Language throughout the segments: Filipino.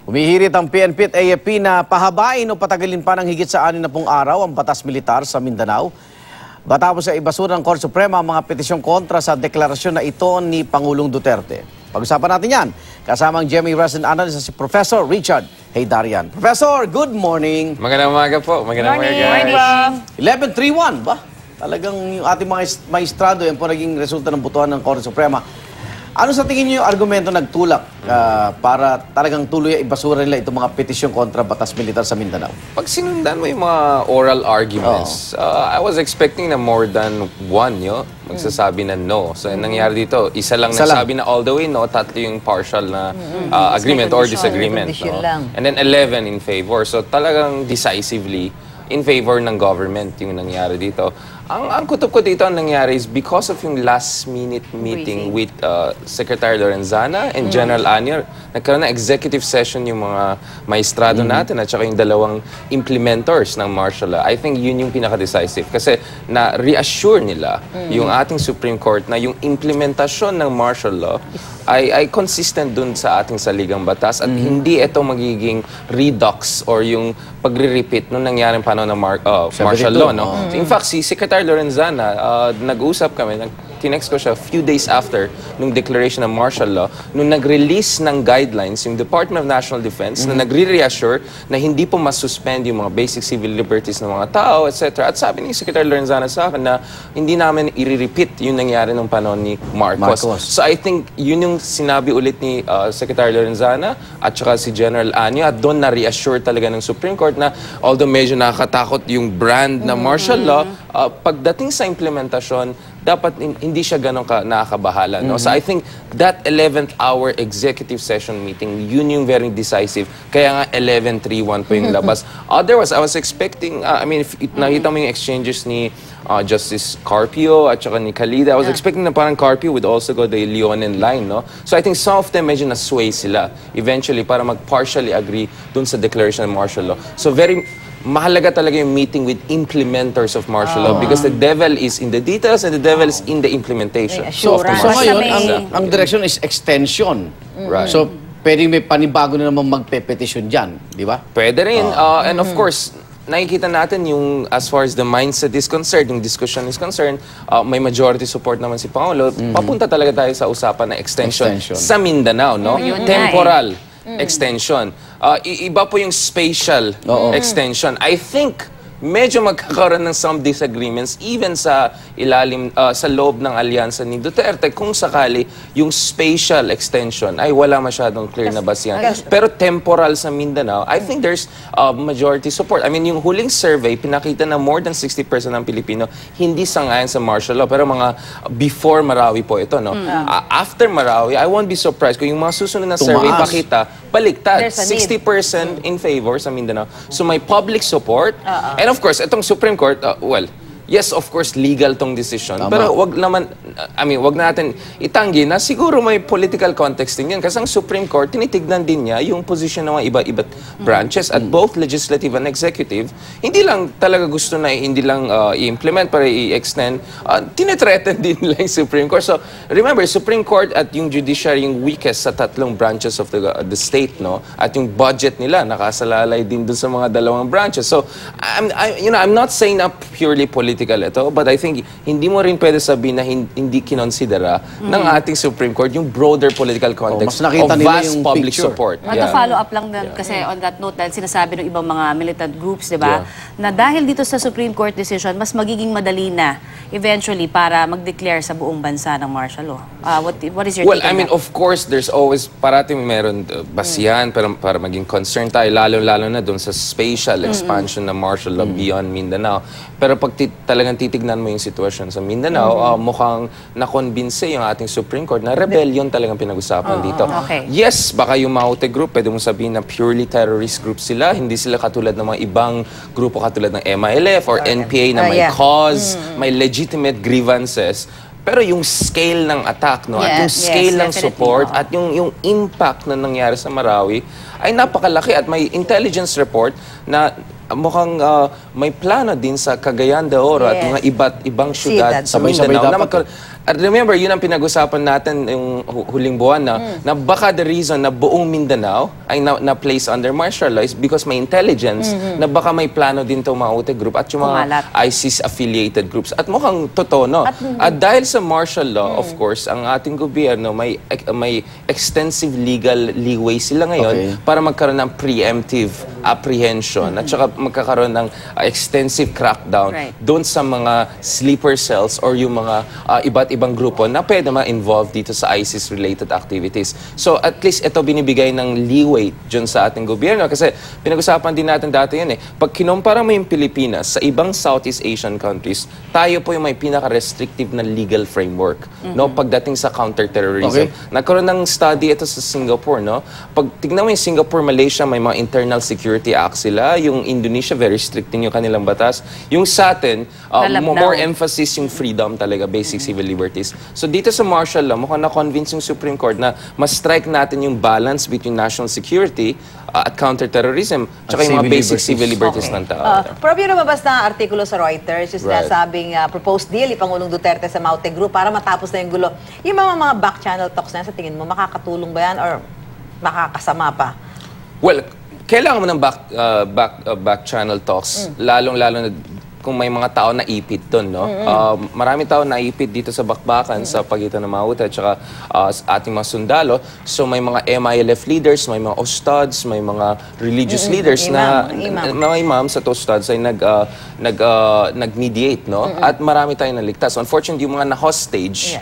Humihirit ang PNP at AFP na pahabain o patagalin pa ng higit sa 60 araw ang batas militar sa Mindanao. Matapos sa ibasura ng Korte Suprema ang mga petisyong kontra sa deklarasyon na ito ni Pangulong Duterte. Pag-usapan natin yan. Kasama ang GMA resident analyst si Professor Richard Heydarian. Professor, good morning. Magandang umaga po. Magandang umaga, guys. 11-3-1 ba? Talagang yung ating mga maestrado, yan po naging resulta ng butuan ng Korte Suprema. Ano sa tingin niyo yung argumento nagtulak para talagang tuloy ibasura nila itong mga petisyong kontra batas militar sa Mindanao? Pag sinundan mo yung mga oral arguments, I was expecting na more than one magsasabi na no. So, nangyari dito, isa lang nagsabi na all the way no, tatlo yung partial na agreement or disagreement. No? And then 11 in favor. So, talagang decisively in favor ng government yung nangyari dito. Ang kutob ko dito ang nangyari is because of yung last-minute meeting with Secretary Lorenzana and General Anyo, nagkaroon ng executive session yung mga maestrado natin at saka yung dalawang implementors ng martial law. I think yun yung pinaka-decisive kasi na-reassure nila yung ating Supreme Court na yung implementasyon ng martial law ay consistent dun sa ating saligang batas at hindi ito magiging redux or yung pagre-repeat nung nangyaring panahon ng martial law. No? So in fact, si Secretary Lorenzana, nag-usap kami, tinext ko siya a few days after nung declaration ng martial law, nung nag-release ng guidelines yung Department of National Defense na nagre-reassure na hindi po masuspend yung mga basic civil liberties ng mga tao, etc. At sabi ni Secretary Lorenzana sa akin na hindi namin i-repeat yung nangyari nung panahon ni Marcos. So I think yun yung sinabi ulit ni Secretary Lorenzana at saka si General Anyo at doon na-reassure talaga ng Supreme Court na although medyo nakakatakot yung brand na martial law, pagdating sa implementasyon, dapat hindi siya ganun nakakabahala. No? So I think that 11th hour executive session meeting, yun yung very decisive. Kaya nga 11-3-1 po yung labas. Otherwise, I was expecting, I mean, if nakita mo yung exchanges ni Justice Carpio at saka ni Calida, I was expecting na parang Carpio would also go the Leonen line. No? So I think some of them medyo na-sway sila eventually para mag-partially agree dun sa declaration of martial law. So very mahalaga talaga yung meeting with implementers of martial law because the devil is in the details and the devil is in the implementation. So ngayon, ang direction is extension. Right. So, pwedeng may panibago na naman magpe-petition dyan, di ba? Pwede rin. And of course, nakikita natin yung as far as the mindset is concerned, yung discussion is concerned, may majority support naman si Pangulo. Papunta talaga tayo sa usapan na extension sa Mindanao, no? Temporal extension. Iba po yung spatial extension. I think medyo magkakaroon ng some disagreements even sa ilalim sa loob ng alyansa ni Duterte kung sakali yung spatial extension ay wala masyadong clear na basihan. Pero temporal sa Mindanao, I think there's majority support. I mean, yung huling survey, pinakita na more than 60% ng Pilipino hindi sangayon sa martial law. Pero mga before Marawi po ito, no? After Marawi, I won't be surprised kung yung mga susunod na survey pakita, baliktad. 60% in favor sa Mindanao. So may public support. And of course, itong Supreme Court, well, yes, of course, legal tong decision. Pero wag naman, I mean, wag natin itanggi na siguro may political context din yan. Kasi ang Supreme Court, tinitignan din niya yung position ng mga iba-iba't branches at both legislative and executive. Hindi lang talaga gusto na hindi lang i-implement para i-extend. Tinetreaten din nila yung Supreme Court. So, remember, Supreme Court at yung judiciary yung weakest sa tatlong branches of the state, no? At yung budget nila, nakasalalay din dun sa mga dalawang branches. So, I'm not saying na purely political ito, but I think hindi mo rin pwede sabihin na hindi kinonsidera ng ating Supreme Court yung broader political context of vast public support. Mag-follow up lang din kasi on that note dahil sinasabi ng ibang mga militant groups, di ba, na dahil dito sa Supreme Court decision, mas magiging madali na eventually para mag-declare sa buong bansa ng martial law. What is your take on that? I mean, of course, there's always, parating meron basihan para maging concerned tayo, lalo-lalo na doon sa spatial expansion ng martial law beyond Mindanao. Pero pag talagang titignan mo yung sitwasyon sa Mindanao, mukhang nakonbinse yung ating Supreme Court na rebellion talagang pinag-usapan dito. Yes, baka yung Maute group, pwede mong sabihin na purely terrorist group sila. Hindi sila katulad ng mga ibang grupo katulad ng MILF or NPA na may cause, may legitimate grievances. Pero yung scale ng attack, no, at yung scale ng support, at yung impact na nangyari sa Marawi ay napakalaki at may intelligence report na mukhang may plano din sa Cagayan de Oro at mga iba't ibang syudad sa Mindanao. Remember, yun ang pinag-usapan natin yung huling buwan na baka the reason na buong Mindanao ay na-place under martial law is because may intelligence na baka may plano din itong mga Ute group at yung mga ISIS-affiliated groups. At mukhang totoo, no? At dahil sa martial law, of course, ang ating gobyerno may extensive legal leeway sila ngayon para magkaroon ng preemptive apprehension at saka magkakaroon ng extensive crackdown doon sa mga sleeper cells or yung mga iba't ibang grupo na pwede ma-involve dito sa ISIS-related activities. So at least ito binibigay ng leeway dyan sa ating gobyerno kasi pinag-usapan din natin dati yun Pag kinumpara mo yung Pilipinas sa ibang Southeast Asian countries, tayo po yung may pinaka-restrictive na legal framework no pagdating sa counter-terrorism. Nagkaroon ng study ito sa Singapore, no? Pag tignan mo yung Singapore, Malaysia, may mga internal security act sila. Yung Indonesia, very strict din yung kanilang batas. Yung sa atin, more emphasis yung freedom talaga, basic civil liberties. So dito sa martial law, mukhang na-convince yung Supreme Court na ma-strike natin yung balance between national security at counter-terrorism tsaka yung mga basic civil liberties ng tao. Prof, yung lumabas na artikulo sa Reuters, yung sinasabing proposed deal ni Pangulong Duterte sa Maute Group para matapos na yung gulo. Yung mga back-channel talks na sa tingin mo, makakatulong ba yan or makakasama pa? Well, kailangan mo ng back-channel talks, lalong-lalo na kung may mga tao na ipit doon, no? Marami tao na ipit dito sa bakbakan sa pagitan ng Maute at saka ating mga sundalo. So may mga MILF leaders, may mga ustads, may mga religious leaders mga imams at ustads ay nag-mediate, no? At marami tayong naligtas. Unfortunately, yung mga na-hostage,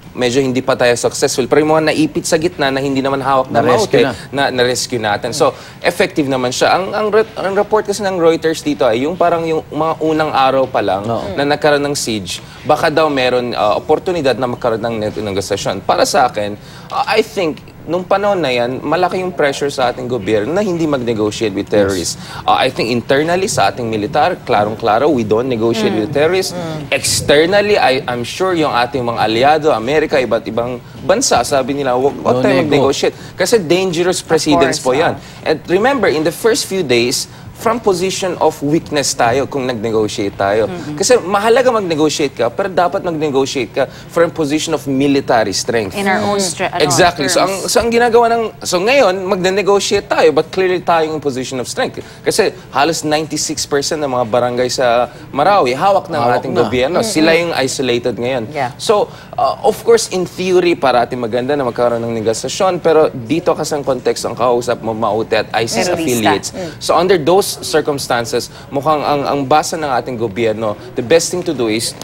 medyo hindi pa tayo successful. Pero yung mga naipit sa gitna na hindi naman hawak na Maute, na-rescue natin. So, effective naman siya. Ang report kasi ng Reuters dito ay yung parang yung mga unang araw pa lang na nagkaroon ng siege, baka daw meron oportunidad na magkaroon ng negosasyon. Para sa akin, I think, nung panahon na yan, malaki yung pressure sa ating gobyerno na hindi mag-negotiate with terrorists. I think internally sa ating militar, klarong-klaro, we don't negotiate with terrorists. Externally, I'm sure yung ating mga aliado, Amerika, iba't ibang bansa, sabi nila, huwag tayo mag-negotiate. Kasi dangerous precedents po yan. And remember, in the first few days, from position of weakness tayo kung nag-negotiate tayo. Kasi mahalaga mag-negotiate ka, pero dapat mag-negotiate ka from position of military strength. In our own strength. Exactly. So ang ginagawa so ngayon, mag-negotiate tayo, but clearly tayo in position of strength. Kasi halos 96% ng mga barangay sa Marawi, hawak ng ating gobyerno. Sila yung isolated ngayon. So, of course, in theory, parating maganda na magkaroon ng negosasyon, pero dito kasi ang context ang kausap mo, Maute at ISIS affiliates. So under those circumstances, mukhang ang basa ng ating gobyerno, the best thing to do is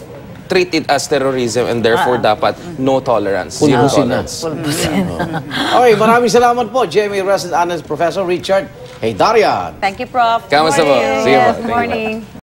treat it as terrorism and therefore dapat no tolerance. Zero tolerance. Okay, maraming salamat po, GMA Resident Analyst Professor Richard Heydarian. Thank you, Prof. Kamusta po? Sige po. Good morning.